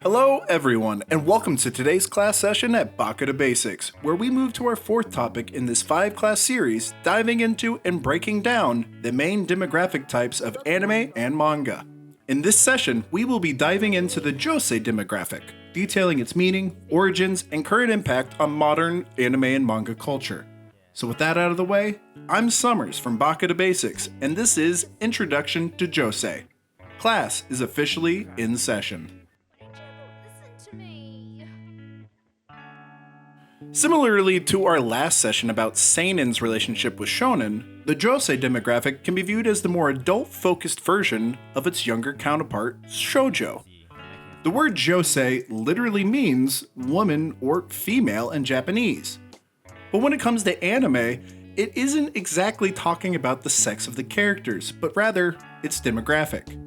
Hello everyone, and welcome to today's class session at Baka to Basics, where we move to our fourth topic in this 5-class series, diving into and breaking down the main demographic types of anime and manga. In this session, we will be diving into the Josei demographic, detailing its meaning, origins, and current impact on modern anime and manga culture. So with that out of the way, I'm Summers from Baka to Basics, and this is Introduction to Josei. Class is officially in session. Similarly to our last session about seinen's relationship with shonen, the Josei demographic can be viewed as the more adult-focused version of its younger counterpart, shoujo. The word Josei literally means woman or female in Japanese. But when it comes to anime, it isn't exactly talking about the sex of the characters, but rather its demographic.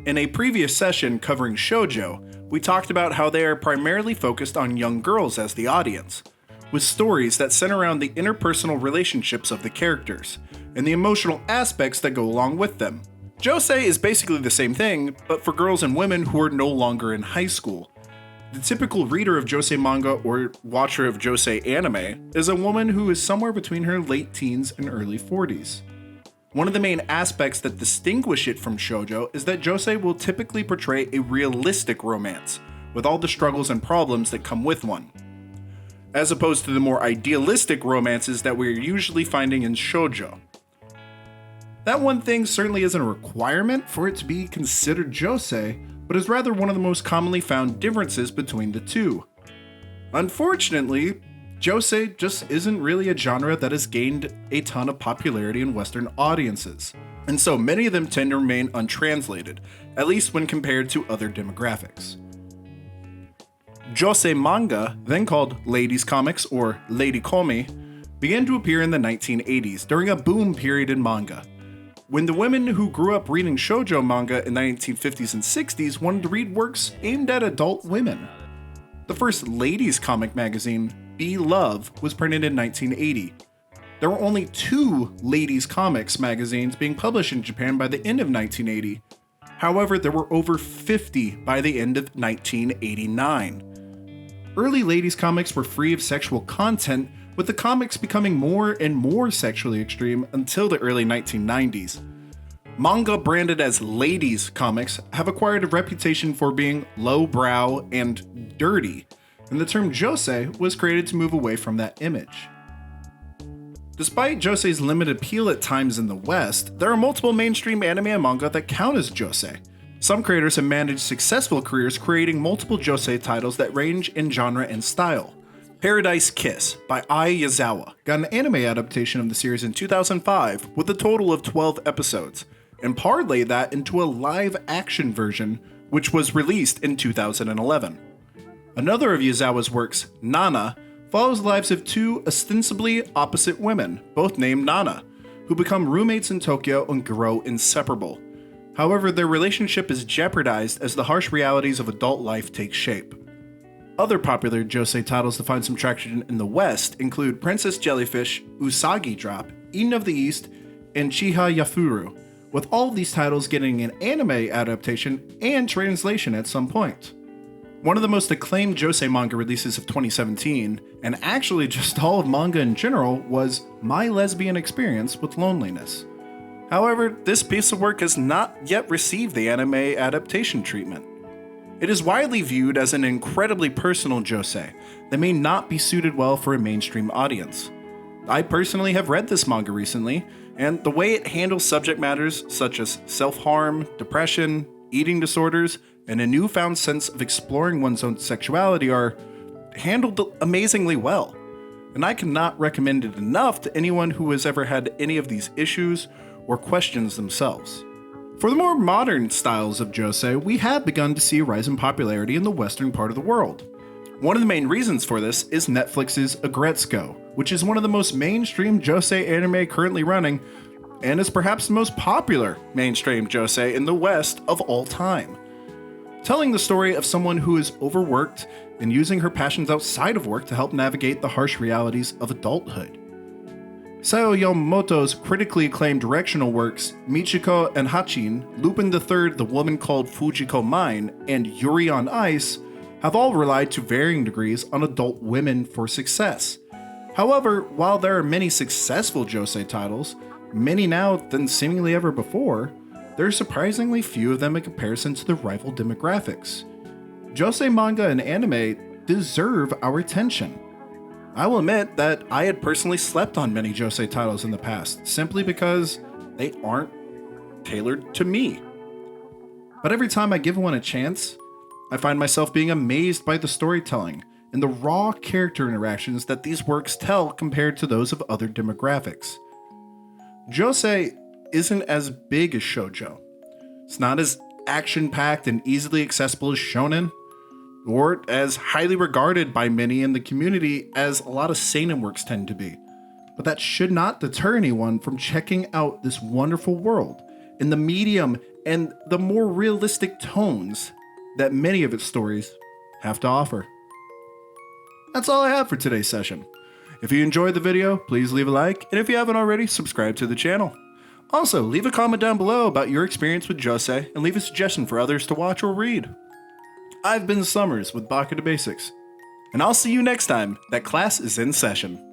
In a previous session covering shoujo, we talked about how they are primarily focused on young girls as the audience, with stories that center around the interpersonal relationships of the characters, and the emotional aspects that go along with them. Josei is basically the same thing, but for girls and women who are no longer in high school. The typical reader of Josei manga or watcher of Josei anime is a woman who is somewhere between her late teens and early 40s. One of the main aspects that distinguish it from shoujo is that Josei will typically portray a realistic romance, with all the struggles and problems that come with one, as opposed to the more idealistic romances that we're usually finding in shoujo. That one thing certainly isn't a requirement for it to be considered Josei, but is rather one of the most commonly found differences between the two. Unfortunately, Josei just isn't really a genre that has gained a ton of popularity in Western audiences, and so many of them tend to remain untranslated, at least when compared to other demographics. Josei manga, then called ladies comics or lady komi, began to appear in the 1980s during a boom period in manga, when the women who grew up reading shoujo manga in the 1950s and 60s wanted to read works aimed at adult women. The first ladies comic magazine, Be-Love, was printed in 1980. There were only 2 ladies comics magazines being published in Japan by the end of 1980. However, there were over 50 by the end of 1989. Early ladies comics were free of sexual content, with the comics becoming more and more sexually extreme until the early 1990s. Manga branded as ladies comics have acquired a reputation for being lowbrow and dirty, and the term Josei was created to move away from that image. Despite Josei's limited appeal at times in the West, there are multiple mainstream anime and manga that count as Josei. Some creators have managed successful careers creating multiple Josei titles that range in genre and style. Paradise Kiss by Ai Yazawa got an anime adaptation of the series in 2005 with a total of 12 episodes, and parlayed that into a live-action version, which was released in 2011. Another of Yazawa's works, Nana, follows the lives of 2 ostensibly opposite women, both named Nana, who become roommates in Tokyo and grow inseparable. However, their relationship is jeopardized as the harsh realities of adult life take shape. Other popular Josei titles to find some traction in the West include Princess Jellyfish, Usagi Drop, Eden of the East, and Chiha Yafuru, with all of these titles getting an anime adaptation and translation at some point. One of the most acclaimed Josei manga releases of 2017, and actually just all of manga in general, was My Lesbian Experience with Loneliness. However, this piece of work has not yet received the anime adaptation treatment. It is widely viewed as an incredibly personal Josei that may not be suited well for a mainstream audience. I personally have read this manga recently, and the way it handles subject matters such as self-harm, depression, eating disorders, and a newfound sense of exploring one's own sexuality are handled amazingly well. And I cannot recommend it enough to anyone who has ever had any of these issues or questions themselves. For the more modern styles of Josei, we have begun to see a rise in popularity in the western part of the world. One of the main reasons for this is Netflix's Agretsuko, which is one of the most mainstream Josei anime currently running, and is perhaps the most popular mainstream Josei in the West of all time. Telling the story of someone who is overworked and using her passions outside of work to help navigate the harsh realities of adulthood. Sao Yamamoto's critically acclaimed directional works, Michiko and Hachin, Lupin III, The Woman Called Fujiko Mine, and Yuri on Ice, have all relied to varying degrees on adult women for success. However, while there are many successful Josei titles, many now than seemingly ever before, there are surprisingly few of them in comparison to their rival demographics. Josei manga and anime deserve our attention. I will admit that I had personally slept on many Josei titles in the past, simply because they aren't tailored to me. But every time I give one a chance, I find myself being amazed by the storytelling and the raw character interactions that these works tell compared to those of other demographics. Josei isn't as big as shoujo. It's not as action-packed and easily accessible as shonen, or as highly regarded by many in the community as a lot of seinen works tend to be. But that should not deter anyone from checking out this wonderful world in the medium and the more realistic tones that many of its stories have to offer. That's all I have for today's session. If you enjoyed the video, please leave a like, and if you haven't already, subscribe to the channel. Also, leave a comment down below about your experience with Josei, and leave a suggestion for others to watch or read. I've been Summers with Baka to Basics, and I'll see you next time that class is in session.